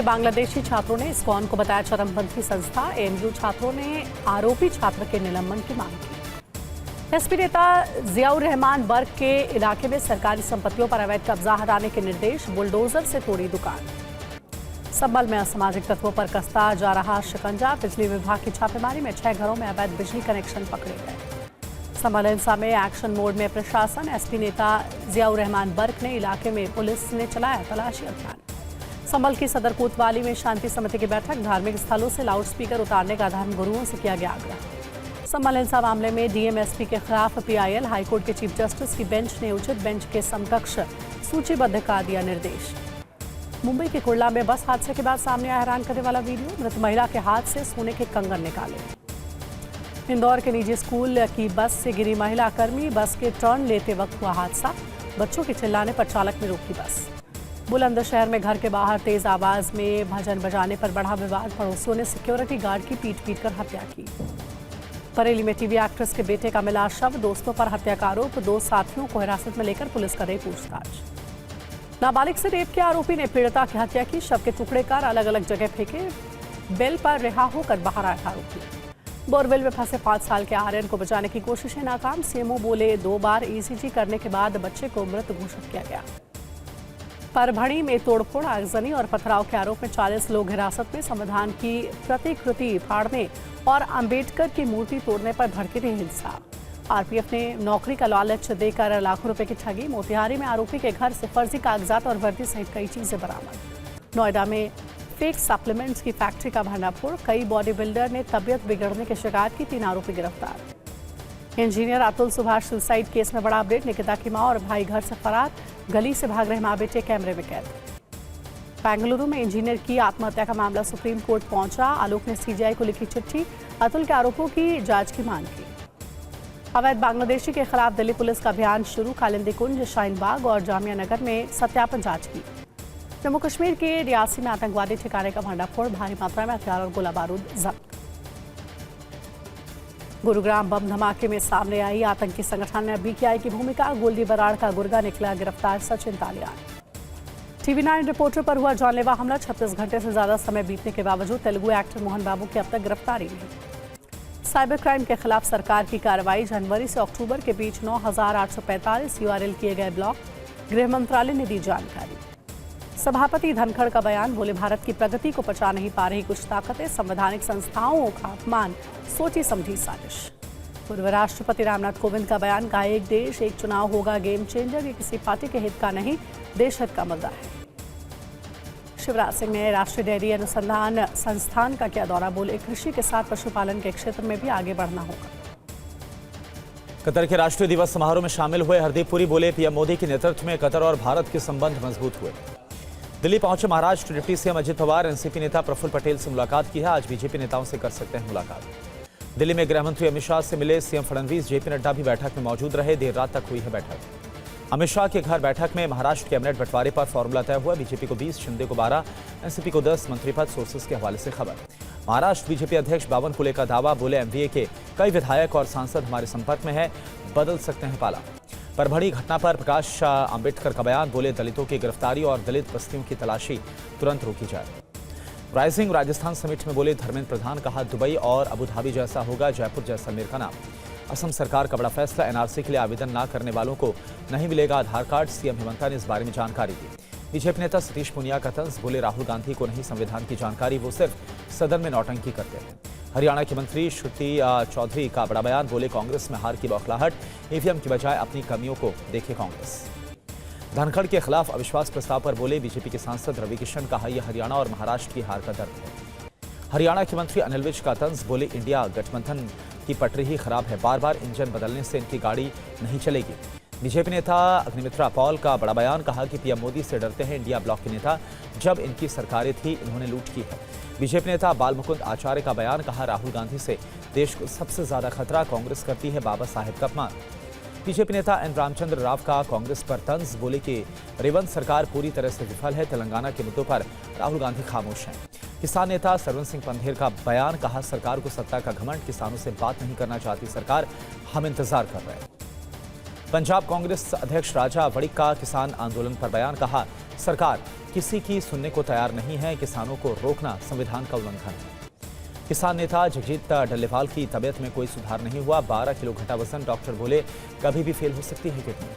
में बांग्लादेशी छात्रों ने इस्कॉन को बताया चरमपंथी संस्था। एएमयू छात्रों ने आरोपी छात्र के निलंबन की मांग की। एसपी नेता जियाउर रहमान बर्ग के इलाके में सरकारी संपत्तियों पर अवैध कब्जा हटाने के निर्देश। बुलडोजर से तोड़ी दुकान। संभल में असामाजिक तत्वों पर कसता जा रहा शिकंजा। बिजली विभाग की छापेमारी में 6 घरों में अवैध बिजली कनेक्शन पकड़े गए। संभल हिंसा में एक्शन मोड में प्रशासन। एसपी नेता जियाउर रहमान बर्ग ने इलाके में पुलिस ने चलाया तलाशी अभियान। संभल की सदर कोतवाली में शांति समिति की बैठक। धार्मिक स्थलों से लाउडस्पीकर उतारने का धर्म गुरुओं से किया गया आग्रह। संभल हिंसा मामले में डीएम एसपी के खिलाफ पीआईएल। हाईकोर्ट के चीफ जस्टिस की बेंच ने उचित बेंच के समकक्ष सूचीबद्ध का दिया निर्देश। मुंबई के कुर्ला में बस हादसे के बाद सामने आया हैरान करने वाला वीडियो। मृत महिला के हाथ से सोने के कंगन निकाले। इंदौर के निजी स्कूल की बस से गिरी महिला कर्मी। बस के टर्न लेते वक्त हुआ हादसा। बच्चों के चिल्लाने पर चालक ने रोकी बस। बुलंदशहर में घर के बाहर तेज आवाज में भजन बजाने पर बढ़ा विवाद। पड़ोसियों ने सिक्योरिटी गार्ड की पीट कर हत्या की। बरेली में टीवी एक्ट्रेस के बेटे का मिला शव। दोस्तों पर हत्या का आरोप। 2 साथियों को हिरासत में लेकर पुलिस कर रही पूछताछ। नाबालिग से रेप के आरोपी ने पीड़िता की हत्या की। शव के टुकड़े कर अलग अलग जगह फेंके। बेल पर रिहा होकर बाहर आया आरोपी। बोरवेल में फंसे 5 साल के आर्यन को बचाने की कोशिशें नाकाम। सीएमओ बोले 2 बार ईसीजी करने के बाद बच्चे को मृत घोषित किया गया। परभणी में तोड़फोड़, आगजनी और पथराव के आरोप में 40 लोग हिरासत में। संविधान की प्रतिकृति फाड़ने और अंबेडकर की मूर्ति तोड़ने पर भड़की रही हिंसा। आरपीएफ ने नौकरी का लालच देकर लाखों रुपए की ठगी। मोतिहारी में आरोपी के घर से फर्जी कागजात और वर्दी सहित कई चीजें बरामद। नोएडा में फेक सप्लीमेंट्स की फैक्ट्री का भंडाफोड़। कई बॉडी बिल्डर ने तबियत बिगड़ने की शिकायत की। 3 आरोपी गिरफ्तार। Engineer Atul Subhash suicide case में बड़ा अपडेट। निकिता की मां और भाई घर से फरार। गली से भाग रहे मां बेटे कैमरे में कैद। बेंगलुरु में इंजीनियर की आत्महत्या का मामला सुप्रीम कोर्ट पहुंचा। आलोक ने सीजीआई को लिखी चिट्ठी। अतुल के आरोपों की जांच की मांग की। अवैध बांग्लादेशी के खिलाफ दिल्ली पुलिस का अभियान शुरू। कालिंदी कुंज, शाहीन बाग और जामिया नगर में सत्यापन जांच की। जम्मू कश्मीर के रियासी में आतंकवादी ठिकाने का भंडाफोड़। भारी मात्रा में हथियार और गोला बारूद जब्त। गुरुग्राम बम धमाके में सामने आई आतंकी संगठन में बीकेआई की भूमिका। गोल्डी बराड़ का गुर्गा निकला गिरफ्तार सचिन तालियान। TV9 रिपोर्टर पर हुआ जानलेवा हमला। 36 घंटे से ज्यादा समय बीतने के बावजूद तेलुगु एक्टर मोहन बाबू की अब तक गिरफ्तारी नहीं। साइबर क्राइम के खिलाफ सरकार की कार्रवाई। जनवरी से अक्टूबर के बीच 9,845 URL किए गए ब्लॉक। गृह मंत्रालय ने दी जानकारी। सभापति धनखड़ का बयान। बोले भारत की प्रगति को पचा नहीं पा रही कुछ ताकतें। संवैधानिक संस्थाओं का अपमान सोची समझी साजिश। पूर्व राष्ट्रपति रामनाथ कोविंद का बयान। कहा एक देश एक चुनाव होगा गेम चेंजर। ये किसी पार्टी के हित का नहीं, देश हित का मुद्दा है। शिवराज सिंह ने राष्ट्रीय डेयरी अनुसंधान संस्थान का किया दौरा। बोले कृषि के साथ पशुपालन के क्षेत्र में भी आगे बढ़ना होगा। कतर के राष्ट्रीय दिवस समारोह में शामिल हुए हरदीप पुरी बोले पीएम मोदी के नेतृत्व में कतर और भारत के संबंध मजबूत हुए। दिल्ली पहुंचे Maharashtra deputy CM Ajit Pawar. NCP नेता प्रफुल्ल पटेल से मुलाकात की है। आज बीजेपी नेताओं से कर सकते हैं मुलाकात। दिल्ली में गृह मंत्री अमित शाह से मिले सीएम फडणवीस। जेपी नड्डा भी बैठक में मौजूद रहे। देर रात तक हुई है बैठक। अमित शाह के घर बैठक में महाराष्ट्र कैबिनेट बंटवारे पर फॉर्मूला तय हुआ। बीजेपी को 20, शिंदे को 12, एनसीपी को 10 मंत्री पद। सोर्सेस के हवाले से खबर। महाराष्ट्र बीजेपी अध्यक्ष बावन कुले का दावा। बोले एमवीए के कई विधायक और सांसद हमारे संपर्क में है, बदल सकते हैं पाला। परभणी घटना पर प्रकाश अंबेडकर का बयान। बोले दलितों की गिरफ्तारी और दलित बस्तियों की तलाशी तुरंत रोकी जाए। राइजिंग राजस्थान समिट में बोले धर्मेंद्र प्रधान। कहा दुबई और अबुधाबी जैसा होगा जयपुर जैसलमेर का नाम। असम सरकार का बड़ा फैसला। एनआरसी के लिए आवेदन न करने वालों को नहीं मिलेगा आधार कार्ड। सीएम हेमंत ने इस बारे में जानकारी दी। बीजेपी नेता सतीश पुनिया का तंज। बोले राहुल गांधी को नहीं संविधान की जानकारी, वो सिर्फ सदन में नौटंकी करते हैं। हरियाणा की मंत्री श्रुति चौधरी का बड़ा बयान। बोले कांग्रेस में हार की बौखलाहट, ईवीएम की बजाय अपनी कमियों को देखे कांग्रेस। धनखड़ के खिलाफ अविश्वास प्रस्ताव पर बोले बीजेपी के सांसद रवि किशन। कहा यह हरियाणा और महाराष्ट्र की हार का दर्द है। हरियाणा के मंत्री अनिल विज का तंज। बोले इंडिया गठबंधन की पटरी ही खराब है, बार बार इंजन बदलने से इनकी गाड़ी नहीं चलेगी। बीजेपी नेता अग्निमित्रा पॉल का बड़ा बयान। कहा कि पीएम मोदी से डरते हैं इंडिया ब्लॉक के नेता, जब इनकी सरकारें थी इन्होंने लूट की है। बीजेपी नेता बाल मुकुंद आचार्य का बयान। कहा राहुल गांधी से देश को सबसे ज्यादा खतरा कांग्रेस करती है बाबा साहेब का अपमान। बीजेपी नेता एन रामचंद्र राव का कांग्रेस पर तंज। बोले कि रेवंत सरकार पूरी तरह से विफल है। तेलंगाना के मुद्दों पर राहुल गांधी खामोश हैं। किसान नेता सरवन सिंह पंधेर का बयान। कहा सरकार को सत्ता का घमंड, किसानों से बात नहीं करना चाहती सरकार, हम इंतजार कर रहे हैं। पंजाब कांग्रेस अध्यक्ष राजा वड़िक का किसान आंदोलन पर बयान। कहा सरकार किसी की सुनने को तैयार नहीं है। किसानों को रोकना संविधान का उल्लंघन है। किसान नेता जगजीत डल्लेवाल की तबीयत में कोई सुधार नहीं हुआ। 12 किलो घटा वजन। डॉक्टर बोले कभी भी फेल हो सकती है किडनी।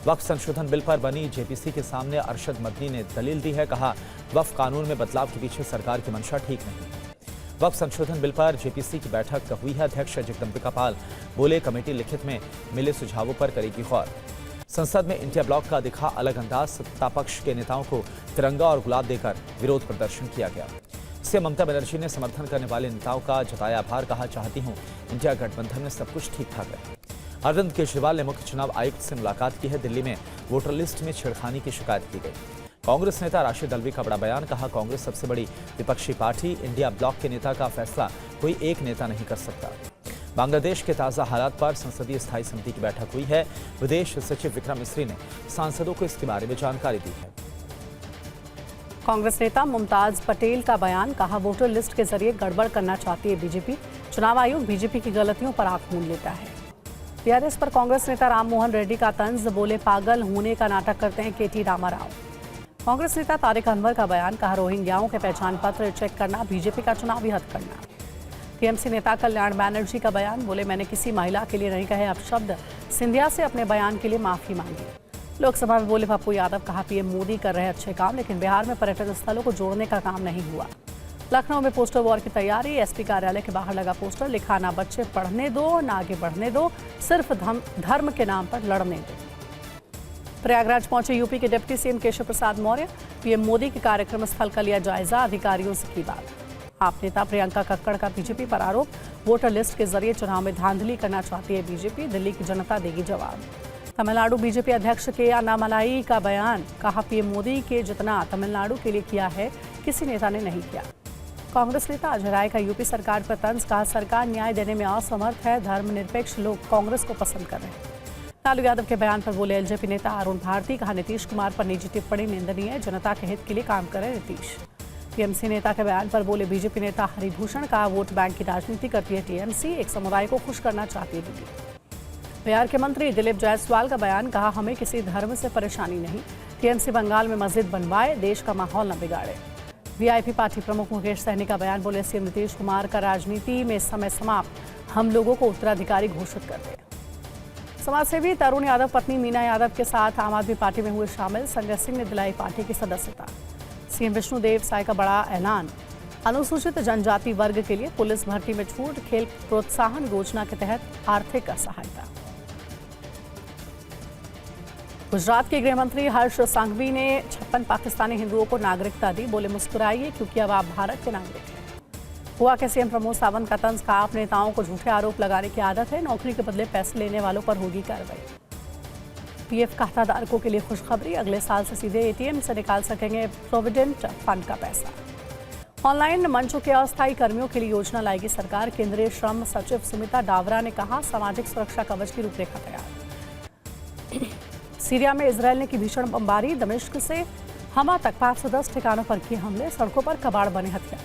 वक्फ संशोधन बिल पर बनी जेपीसी के सामने अरशद मदनी ने दलील दी है। कहा वक्फ कानून में बदलाव के पीछे सरकार की मंशा ठीक नहीं है। वक्फ संशोधन बिल पर जेपीसी की बैठक हुई है। अध्यक्ष जगदम्बिका पाल बोले कमेटी लिखित में मिले सुझावों पर करेगी गौर। संसद में इंडिया ब्लॉक का दिखा अलग अंदाज। सत्तापक्ष के नेताओं को तिरंगा और गुलाब देकर विरोध प्रदर्शन किया गया। सीएम ममता बनर्जी ने समर्थन करने वाले नेताओं का जताया आभार। कहा चाहती हूं इंडिया गठबंधन में सब कुछ ठीक ठाक रहे। अरविंद केजरीवाल ने मुख्य चुनाव आयुक्त से मुलाकात की है। दिल्ली में वोटर लिस्ट में छेड़खानी की शिकायत की गई। कांग्रेस नेता राशिद अल्वी का बड़ा बयान। कहा कांग्रेस सबसे बड़ी विपक्षी पार्टी। इंडिया ब्लॉक के नेता का फैसला कोई एक नेता नहीं कर सकता। बांग्लादेश के ताज़ा हालात पर संसदीय स्थायी समिति की बैठक हुई है। विदेश सचिव विक्रम मिस्री ने सांसदों को इसके बारे में जानकारी दी है। कांग्रेस नेता मुमताज पटेल का बयान। कहा वोटर लिस्ट के जरिए गड़बड़ करना चाहती है बीजेपी। चुनाव आयोग बीजेपी की गलतियों पर आंख मूंद लेता है। टीआरएस पर कांग्रेस नेता राम मोहन रेड्डी का तंज। बोले पागल होने का नाटक करते हैं केटी रामाराव। कांग्रेस नेता तारिक अनवर का बयान। कहा रोहिंग्याओं के पहचान पत्र चेक करना बीजेपी का चुनावी हथकंडा। टीएमसी नेता कल्याण बैनर्जी का बयान। बोले मैंने किसी महिला के लिए नहीं कहे अपशब्द। सिंधिया से अपने बयान के लिए माफी मांगी। लोकसभा में बोले पप्पू यादव। कहा पीएम मोदी कर रहे अच्छे काम, लेकिन बिहार में पर्यटन स्थलों को जोड़ने का काम नहीं हुआ। लखनऊ में पोस्टर वॉर की तैयारी। एसपी कार्यालय के बाहर लगा पोस्टर। लिखा ना बच्चे पढ़ने दो ना आगे बढ़ने दो, सिर्फ धर्म के नाम पर लड़ने दो। प्रयागराज पहुंचे यूपी के deputy CM Keshav Prasad Maurya. PM Modi के कार्यक्रम स्थल का लिया जायजा। अधिकारियों से की बात। आप नेता प्रियंका कक्कड़ का बीजेपी पर आरोप। वोटर लिस्ट के जरिए चुनाव में धांधली करना चाहती है बीजेपी। दिल्ली की जनता देगी जवाब। तमिलनाडु बीजेपी अध्यक्ष के अन्नामलाई का बयान। कहा पीएम मोदी के जितना तमिलनाडु के लिए किया है किसी नेता ने नहीं किया। कांग्रेस नेता अजय राय का यूपी सरकार पर तंज। कहा सरकार न्याय देने में असमर्थ है। धर्मनिरपेक्ष लोग कांग्रेस को पसंद कर रहे हैं। लालू यादव के बयान पर बोले एलजेपी नेता अरुण भारती। कहा नीतीश कुमार पर निजी टिप्पणी निंदनीय है। जनता के हित के लिए काम करे नीतीश। टीएमसी नेता के बयान पर बोले बीजेपी नेता हरिभूषण। कहा वोट बैंक की राजनीति करती है टीएमसी। एक समुदाय को खुश करना चाहती है दीदी। बिहार के मंत्री दिलीप जायसवाल का बयान। कहा हमें किसी धर्म से परेशानी नहीं। टीएमसी बंगाल में मस्जिद बनवाए, देश का माहौल न बिगाड़े। वीआईपी पार्टी प्रमुख मुकेश सहनी का बयान। बोले सीएम नीतीश कुमार का राजनीति में समय समाप्त। हम लोगों को उत्तराधिकारी घोषित कर दे। समाजसेवी तरुण यादव पत्नी मीना यादव के साथ आम आदमी पार्टी में हुए शामिल। संजय सिंह ने दिलाई पार्टी की सदस्यता। सीएम विष्णुदेव साय का बड़ा ऐलान। अनुसूचित जनजाति वर्ग के लिए पुलिस भर्ती में छूट। खेल प्रोत्साहन योजना के तहत आर्थिक सहायता। गुजरात के गृह मंत्री हर्ष सांघवी ने 56 पाकिस्तानी हिंदुओं को नागरिकता दी। बोले मुस्कुराइए क्योंकि अब आप भारत के नागरिक हैं। गोवा के सीएम प्रमोद सावंत का तंज। कहा आप नेताओं को झूठे आरोप लगाने की आदत है। नौकरी के बदले पैसे लेने वालों पर होगी कार्रवाई। पीएफ खाताधारकों के लिए खुशखबरी। अगले साल से सीधे एटीएम से निकाल सकेंगे प्रोविडेंट फंड का पैसा। ऑनलाइन मंचों के अस्थायी कर्मियों के लिए योजना लाएगी सरकार। केंद्रीय श्रम सचिव सुमिता डावरा ने कहा सामाजिक सुरक्षा कवच की रूपरेखा तैयार। सीरिया में इजरायल ने की भीषण बमबारी। दमिश्क से हमा तक 510 ठिकानों पर किए हमले। सड़कों पर कबाड़ बने हथियार।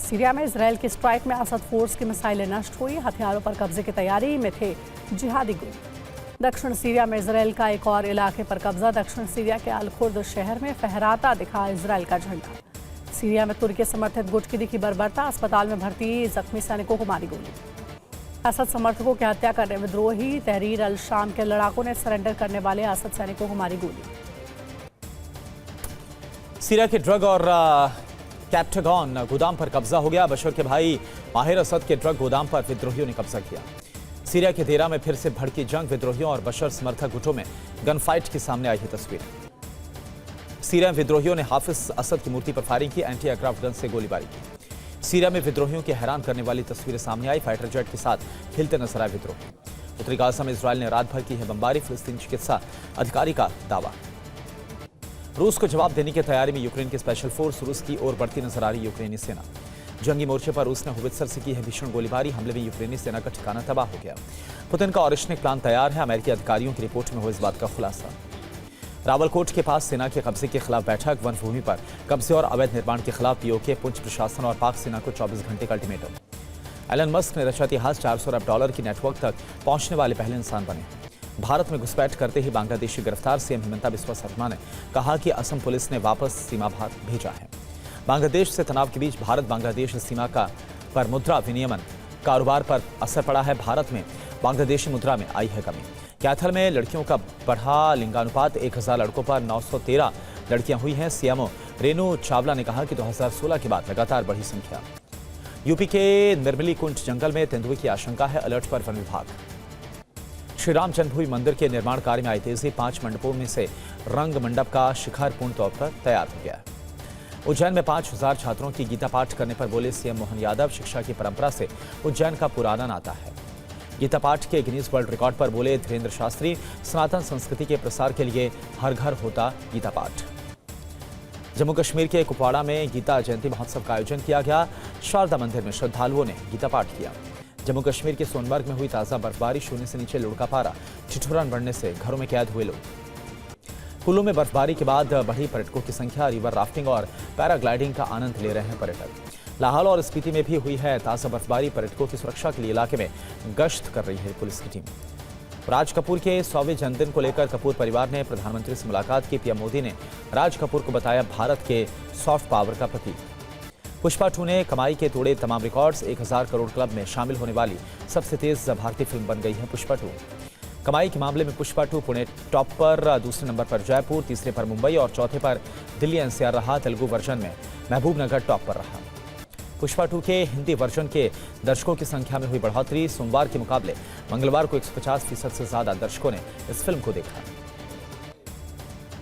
सीरिया में इजरायल की स्ट्राइक में असद फोर्स की मिसाइलें नष्ट हुई। हथियारों पर कब्जे की तैयारी में थे जिहादी गुट। दक्षिण सीरिया में इजरायल का एक और इलाके पर कब्जा। दक्षिण सीरिया के अल खुर्द शहर में फहराता दिखा इजरायल का झंडा। सीरिया में तुर्की समर्थित गुट की दिखी बर्बरता। अस्पताल में भर्ती जख्मी सैनिकों को मारी गोली। असद समर्थकों की हत्या करने विद्रोही तहरीर अल शाम के लड़ाकों ने सरेंडर करने वाले असद सैनिकों को मारी गोली। सीरिया के ड्रग और कैप्टागॉन गोदाम पर कब्जा हो गया। बशर के भाई माहिर असद के ड्रग गोदाम पर विद्रोहियों ने कब्जा किया। सीरिया के देरा में फिर से भड़की जंग। विद्रोहियों और बशर समर्थक गुटों में गन फाइट की सामने आई है तस्वीर। सीरिया में विद्रोहियों ने हाफिज असद की मूर्ति पर फायरिंग की। एंटी एयरक्राफ्ट गन से गोलीबारी की। सीरिया में विद्रोहियों की हैरान करने वाली तस्वीरें सामने आई। फाइटर जेट के साथ हिलते नजर आए विद्रोही। उत्तरी गाजा में इजरायल ने रात भर की है बमबारी। फिलिस्तीनी चिकित्सा अधिकारी का दावा। रूस को जवाब देने की तैयारी में यूक्रेन की स्पेशल फोर्स। रूस की ओर बढ़ती नजर आ रही यूक्रेनी सेना। जंगी मोर्चे पर रूस ने होवित्जर से की है भीषण गोलीबारी। हमले में यूक्रेनी सेना का ठिकाना तबाह हो गया। पुतिन का ऑरिशनिक प्लान तैयार है। अमेरिकी अधिकारियों की रिपोर्ट में हुआ इस बात का खुलासा। रावलकोट के पास सेना के कब्जे के खिलाफ बैठक। वन भूमि पर कब्जे और अवैध निर्माण के खिलाफ पीओके, पुंछ प्रशासन और पाक सेना को 24 घंटे का अल्टीमेटम। एलन मस्क ने रचा इतिहास। $400 अरब की नेटवर्क तक पहुंचने वाले पहले इंसान बने। भारत में घुसपैठ करते ही बांग्लादेशी गिरफ्तार सीएम हिमंता बिस्वा शर्मा ने कहा कि असम पुलिस ने वापस सीमा भार भेजा है। बांग्लादेश से तनाव के बीच भारत बांग्लादेश सीमा का पर मुद्रा विनियमन कारोबार पर असर पड़ा है। भारत में बांग्लादेशी मुद्रा में आई है कमी। कैथल में लड़कियों का बढ़ा लिंगानुपात 1000 लड़कों पर 913 लड़कियां हुई हैं। सीएमओ रेणु चावला ने कहा कि 2016 के बाद लगातार बढ़ी संख्या। यूपी के निर्मली कुंड जंगल में तेंदुए की आशंका है, अलर्ट पर वन विभाग। श्री राम जन्मभूमि मंदिर के निर्माण कार्य में आई तेजी, 5 मंडपों में से रंग मंडप का शिखर पूर्ण तौर पर तैयार हो गया। उज्जैन में 5000 छात्रों की गीता पाठ करने पर बोले सीएम मोहन यादव, शिक्षा की परंपरा से उज्जैन का पुराना नाता है। गीता पाठ के गिनीज वर्ल्ड रिकॉर्ड पर बोले धीरेन्द्र शास्त्री, सनातन संस्कृति के प्रसार के लिए हर घर होता गीता पाठ। जम्मू कश्मीर के कुपवाड़ा में गीता जयंती महोत्सव का आयोजन किया गया। शारदा मंदिर में श्रद्धालुओं ने गीता पाठ किया। जम्मू कश्मीर के सोनमर्ग में हुई ताज़ा बर्फबारी, शून्य से नीचे लुढ़का पारा, ठिठुरन बढ़ने से घरों में कैद हुए लोग। कुल्लू में बर्फबारी के बाद बढ़ी पर्यटकों की संख्या, रिवर राफ्टिंग और पैराग्लाइडिंग का आनंद ले रहे हैं पर्यटक। लाहौल और स्पीति में भी हुई है ताज़ा बर्फबारी, पर्यटकों की सुरक्षा के लिए इलाके में गश्त कर रही है पुलिस की टीम। राज कपूर के 100वें जन्मदिन को लेकर कपूर परिवार ने प्रधानमंत्री से मुलाकात की। पीएम मोदी ने राज कपूर को बताया भारत के सॉफ्ट पावर का प्रतीक। पुष्पा 2 ने कमाई के तोड़े तमाम रिकॉर्ड्स, 1000 करोड़ क्लब में शामिल होने वाली सबसे तेज भारतीय फिल्म बन गई है पुष्पा 2। कमाई के मामले में पुष्पा 2 पुणे टॉप पर, दूसरे नंबर पर जयपुर, तीसरे पर मुंबई और चौथे पर दिल्ली एनसीआर रहा। तेलुगु वर्जन में महबूबनगर टॉप पर रहा। पुष्पा 2 के हिंदी वर्जन के दर्शकों की संख्या में हुई बढ़ोतरी। सोमवार के मुकाबले मंगलवार को 150% से ज्यादा दर्शकों ने इस फिल्म को देखा।